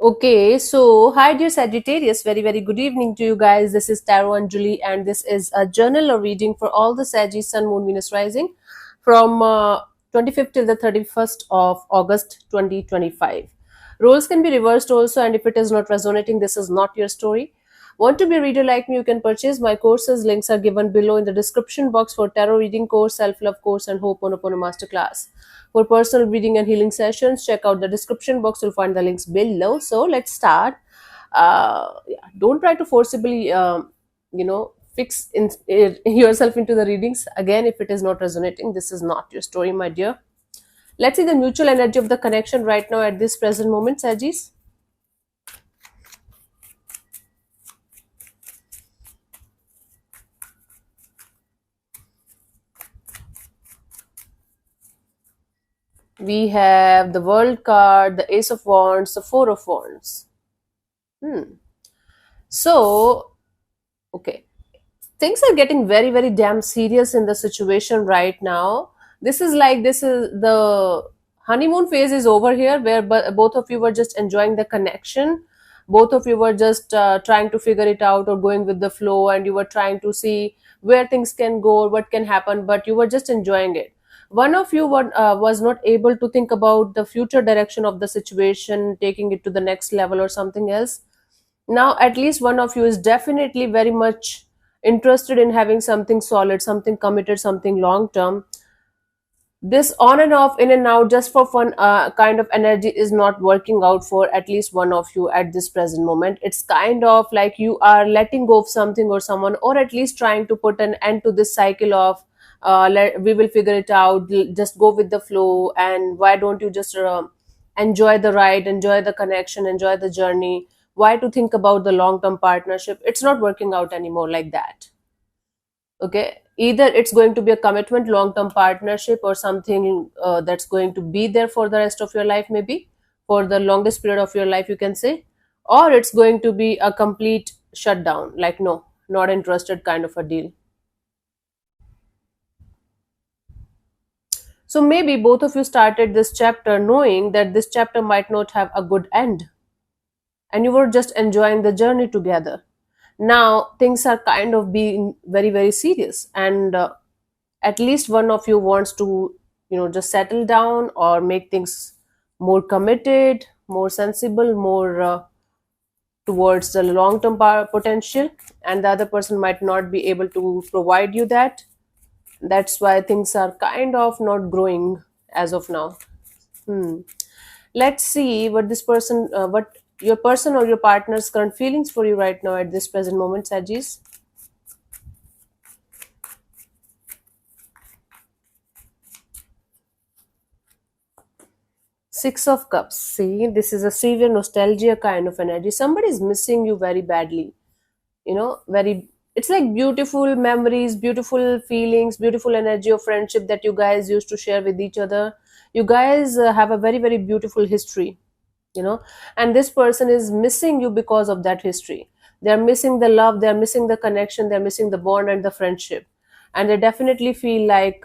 Okay, so hi dear Sagittarius, very good evening to you guys. This is Tarot Anjali, and this is a journal or reading for all the Sagittarius Sun, Moon, Venus rising from 25th till the 31st of August 2025. Roles can be reversed also, and if it is not resonating, this is not your story. Want to be a reader like me? You can purchase my courses. Links are given below in the description box for tarot reading course, self-love course, and Ho'oponopono masterclass. For personal reading and healing sessions, check out the description box. You'll find the links below. So let's start. Yeah, don't try to forcibly, fix yourself into the readings. Again, if it is not resonating, this is not your story, my dear. Let's see the mutual energy of the connection right now at this present moment, Sagis. We have the World card, the Ace of Wands, the Four of Wands. Hmm. So, okay, things are getting very damn serious in the situation right now. This is the honeymoon phase is over here, where both of you were just enjoying the connection. Both of you were just trying to figure it out or going with the flow, and you were trying to see where things can go, what can happen, but you were just enjoying it. One of you was not able to think about the future direction of the situation, taking it to the next level or something else. Now at least one of you is definitely very much interested in having something solid, something committed, something long term. This on and off, in and out, just for fun kind of energy is not working out for at least one of you at this present moment. It's kind of like you are letting go of something or someone, or at least trying to put an end to this cycle of we will figure it out, just go with the flow, and why don't you just enjoy the ride, enjoy the connection, enjoy the journey. Why to think about the long term partnership? It's not working out anymore like that. Okay, either it's going to be a commitment, long term partnership, or something that's going to be there for the rest of your life, maybe for the longest period of your life, you can say, or it's going to be a complete shutdown, like no, not interested kind of a deal. So maybe both of you started this chapter knowing that this chapter might not have a good end, and you were just enjoying the journey together. Now things are kind of being very serious, and at least one of you wants to, just settle down or make things more committed, more sensible, more towards the long term potential, and the other person might not be able to provide you that. That's why things are kind of not growing as of now. Hmm. Let's see what this person what your person or your partner's current feelings for you right now at this present moment, Sajis. Six of Cups. See, this is a severe nostalgia kind of energy. Somebody is missing you very badly. Very. It's like beautiful memories, beautiful feelings, beautiful energy of friendship that you guys used to share with each other. You guys have a very beautiful history. And this person is missing you because of that history. They're missing the love. They're missing the connection. They're missing the bond and the friendship. And they definitely feel like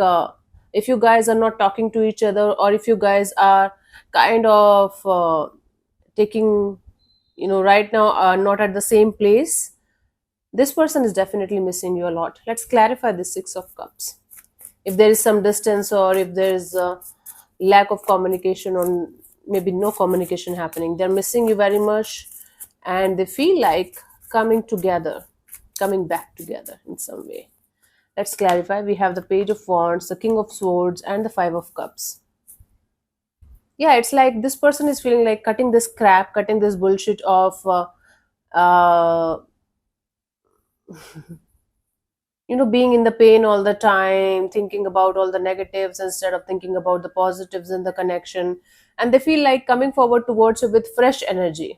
if you guys are not talking to each other, or if you guys are kind of taking, right now not at the same place, this person is definitely missing you a lot. Let's clarify this Six of Cups. If there is some distance, or if there is a lack of communication, or maybe no communication happening, they're missing you very much, and they feel like coming together, coming back together in some way. Let's clarify. We have the Page of Wands, the King of Swords, and the Five of Cups. Yeah, it's like this person is feeling like cutting this crap, cutting this bullshit of uh, being in the pain all the time, thinking about all the negatives instead of thinking about the positives in the connection. And they feel like coming forward towards you with fresh energy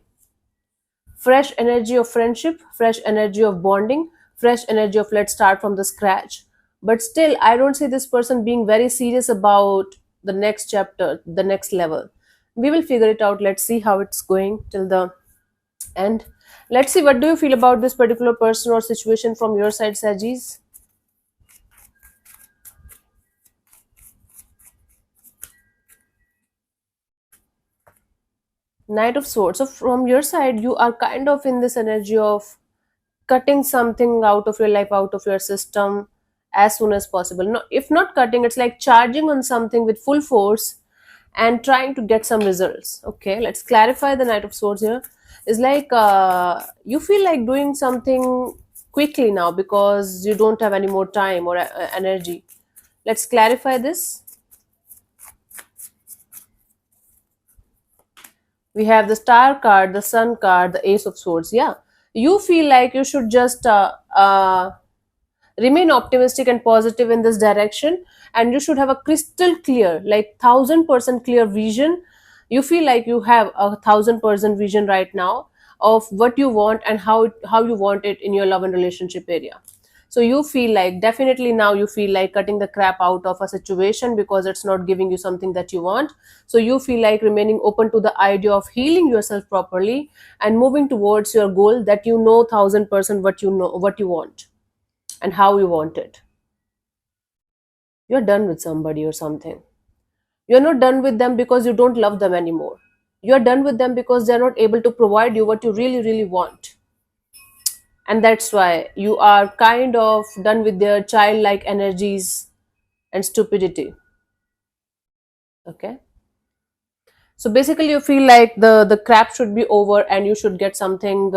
of friendship, fresh energy of bonding, fresh energy of let's start from the scratch. But still, I don't see this person being very serious about the next chapter, the next level. We will figure it out. Let's see how it's going till the end. Let's see, what do you feel about this particular person or situation from your side, Sajis? Knight of Swords. So from your side, you are kind of in this energy of cutting something out of your life, out of your system as soon as possible. No, if not cutting, it's like charging on something with full force and trying to get some results. Okay, let's clarify the Knight of Swords here. It's like you feel like doing something quickly now because you don't have any more time or energy. Let's clarify this. We have the Star card, the Sun card, the Ace of Swords. Yeah, you feel like you should just remain optimistic and positive in this direction, and you should have a crystal clear, like 1,000% clear vision. You feel like you have 1,000% vision right now of what you want and how you want it in your love and relationship area. So you feel like, definitely now you feel like cutting the crap out of a situation because it's not giving you something that you want. So you feel like remaining open to the idea of healing yourself properly and moving towards your goal, that you know 1,000% what you know, what you want and how you want it. You're done with somebody or something. You're not done with them because you don't love them anymore. You're done with them because they're not able to provide you what you really, really want. And that's why you are kind of done with their childlike energies and stupidity. Okay. So basically, you feel like the crap should be over and you should get something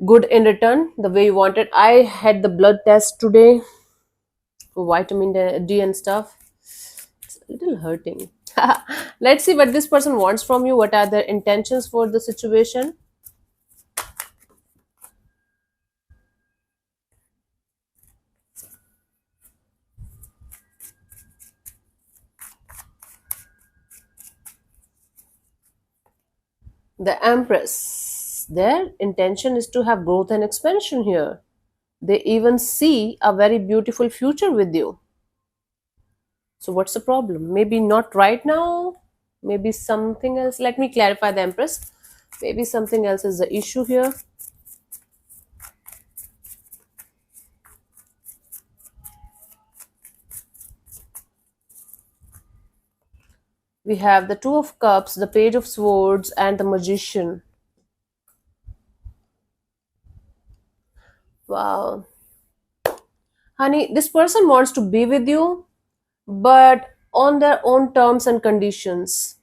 good in return the way you want it. I had the blood test today for vitamin D and stuff. It's a little hurting. Let's see what this person wants from you. What are their intentions for the situation? The Empress. Their intention is to have growth and expansion here. They even see a very beautiful future with you. So, what's the problem? Maybe not right now. Maybe something else. Let me clarify the Empress. Maybe something else is the issue here. We have the Two of Cups, the Page of Swords, and the Magician. Wow. Honey, this person wants to be with you, but on their own terms and conditions.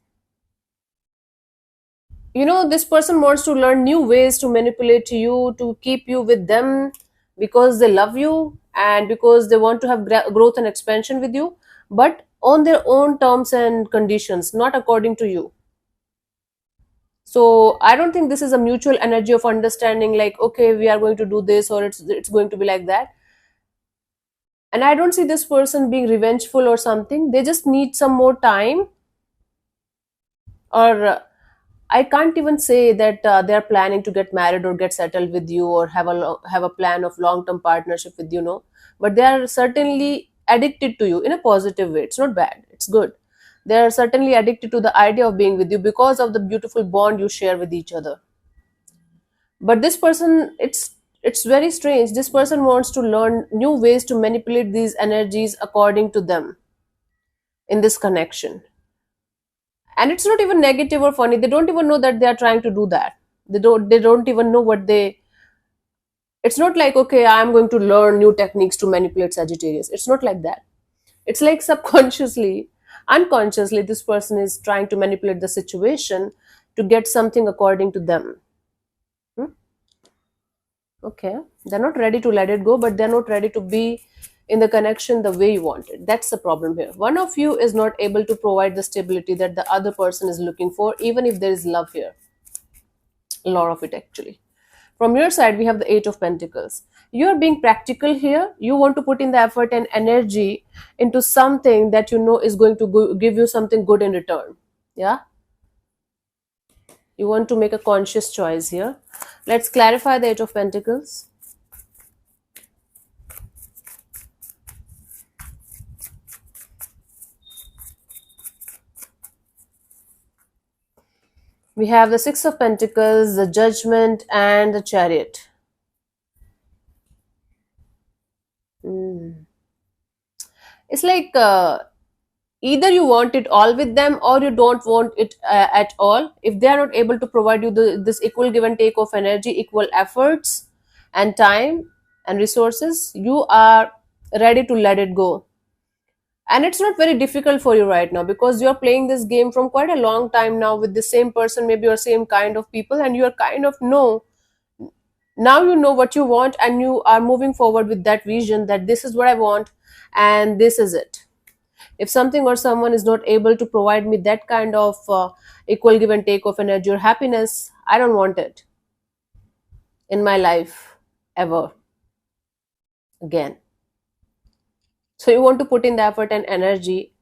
You know, this person wants to learn new ways to manipulate you, to keep you with them because they love you and because they want to have growth and expansion with you, but on their own terms and conditions, not according to you. So I don't think this is a mutual energy of understanding, like, okay, we are going to do this or it's going to be like that. And I don't see this person being revengeful or something. They just need some more time, or I can't even say that they're planning to get married or get settled with you or have have a plan of long term partnership with you. No, but they are certainly addicted to you in a positive way. It's not bad. It's good. They are certainly addicted to the idea of being with you because of the beautiful bond you share with each other. But this person, it's very strange. This person wants to learn new ways to manipulate these energies according to them in this connection. And it's not even negative or funny. They don't even know that they are trying to do that. They don't even know what they, it's not like, okay, I'm going to learn new techniques to manipulate Sagittarius. It's not like that. It's like subconsciously, unconsciously, this person is trying to manipulate the situation to get something according to them. Hmm? Okay, they're not ready to let it go, but they're not ready to be in the connection the way you want it. That's the problem here. One of you is not able to provide the stability that the other person is looking for, even if there is love here. A lot of it, actually. From your side, we have the Eight of Pentacles. You are being practical here. You want to put in the effort and energy into something that you know is going to give you something good in return. Yeah, you want to make a conscious choice here. Let's clarify the Eight of Pentacles. We have the Six of Pentacles, the Judgment, and the Chariot. Mm. It's like either you want it all with them or you don't want it at all. If they are not able to provide you this equal give and take of energy, equal efforts and time and resources, you are ready to let it go. And it's not very difficult for you right now because you're playing this game from quite a long time now with the same person, maybe or same kind of people, and you're kind of know, now you know what you want, and you are moving forward with that vision that this is what I want and this is it. If something or someone is not able to provide me that kind of equal give and take of energy or happiness, I don't want it in my life ever again. So you want to put in the effort and energy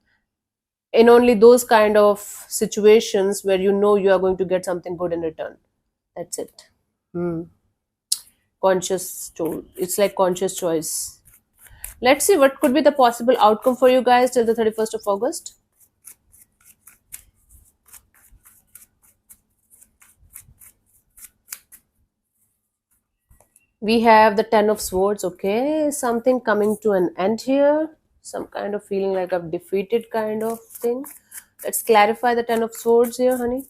in only those kind of situations where you know you are going to get something good in return. That's it. Hmm. Conscious tool. It's like conscious choice. Let's see what could be the possible outcome for you guys till the 31st of August. We have the Ten of Swords. Okay, something coming to an end here. Some kind of feeling like a defeated kind of thing. Let's clarify the Ten of Swords here, honey.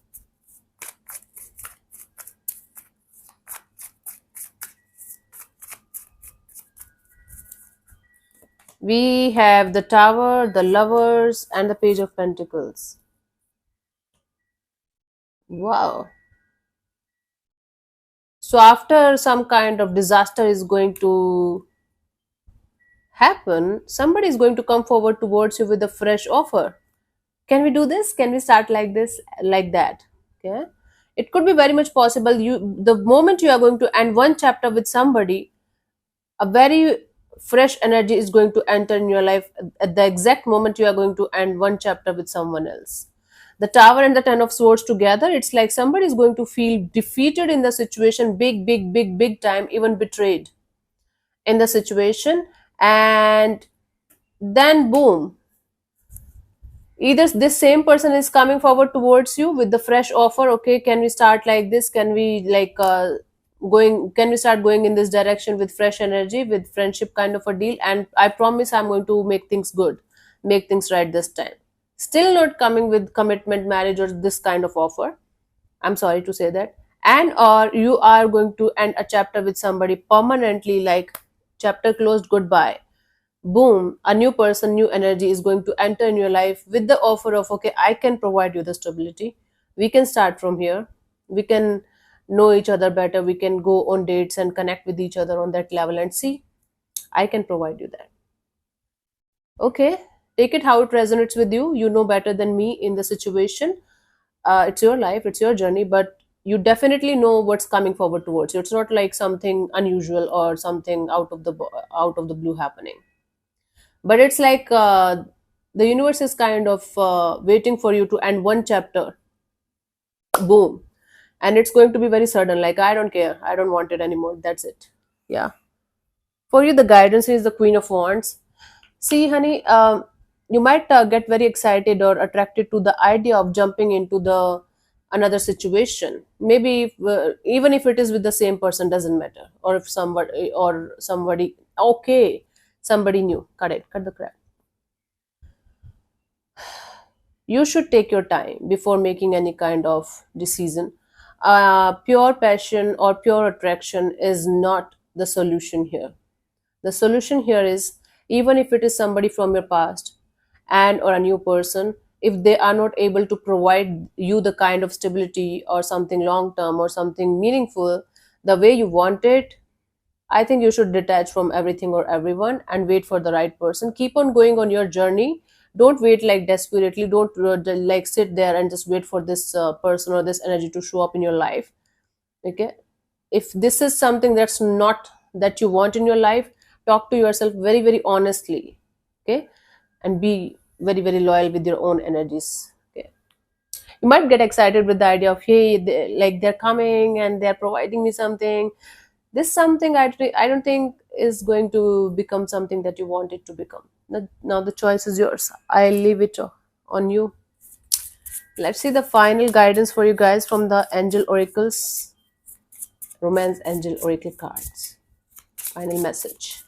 We have the Tower, the Lovers, and the Page of Pentacles. Wow. So after some kind of disaster is going to happen, somebody is going to come forward towards you with a fresh offer. Can we do this? Can we start like this, like that? Okay. It could be very much possible. You, the moment you are going to end one chapter with somebody, a very fresh energy is going to enter in your life at the exact moment you are going to end one chapter with someone else. The Tower and the Ten of Swords together, it's like somebody is going to feel defeated in the situation, big time, even betrayed in the situation. And then boom, either this same person is coming forward towards you with the fresh offer. Okay, can we start like this? Can we like going, can we start going in this direction with fresh energy, with friendship kind of a deal, and I promise I'm going to make things good, make things right this time. Still not coming with commitment, marriage, or this kind of offer. I'm sorry to say that. And or you are going to end a chapter with somebody permanently, like chapter closed, goodbye. Boom, a new person, new energy is going to enter in your life with the offer of, okay, I can provide you the stability. We can start from here. We can know each other better. We can go on dates and connect with each other on that level and see, I can provide you that. Okay, take it how it resonates with you. You know better than me in the situation. It's your life, it's your journey, but you definitely know what's coming forward towards you. It's not like something unusual or something out of the blue happening, but it's like the universe is kind of waiting for you to end one chapter. Boom, and it's going to be very sudden, like I don't care, I don't want it anymore, that's it. Yeah. For you, the guidance is the Queen of Wands. See, honey, you might get very excited or attracted to the idea of jumping into the another situation. Maybe even if it is with the same person, doesn't matter. Or if somebody, okay, somebody new. Correct. Cut the crap. You should take your time before making any kind of decision. Pure passion or pure attraction is not the solution here. The solution here is, even if it is somebody from your past and or a new person, if they are not able to provide you the kind of stability or something long term or something meaningful the way you want it, I think you should detach from everything or everyone and wait for the right person. Keep on going on your journey. Don't wait like desperately. Don't like sit there and just wait for this person or this energy to show up in your life. Okay, if this is something that's not that you want in your life, talk to yourself very honestly. Okay, and be very loyal with your own energies. Okay, you might get excited with the idea of, hey, like they're coming and they're providing me something. This something I don't think is going to become something that you want it to become. Now the choice is yours. I leave it on you. Let's see the final guidance for you guys from the angel oracles, romance angel oracle cards. Final message.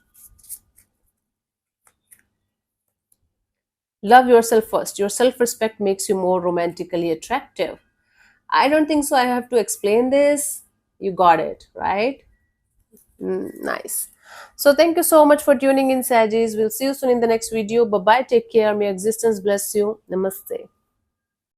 Love yourself first. Your self respect makes you more romantically attractive. I don't think so. I have to explain this. You got it, right? Nice. So, thank you so much for tuning in, Sajis. We'll see you soon in the next video. Bye bye. Take care. May existence bless you. Namaste.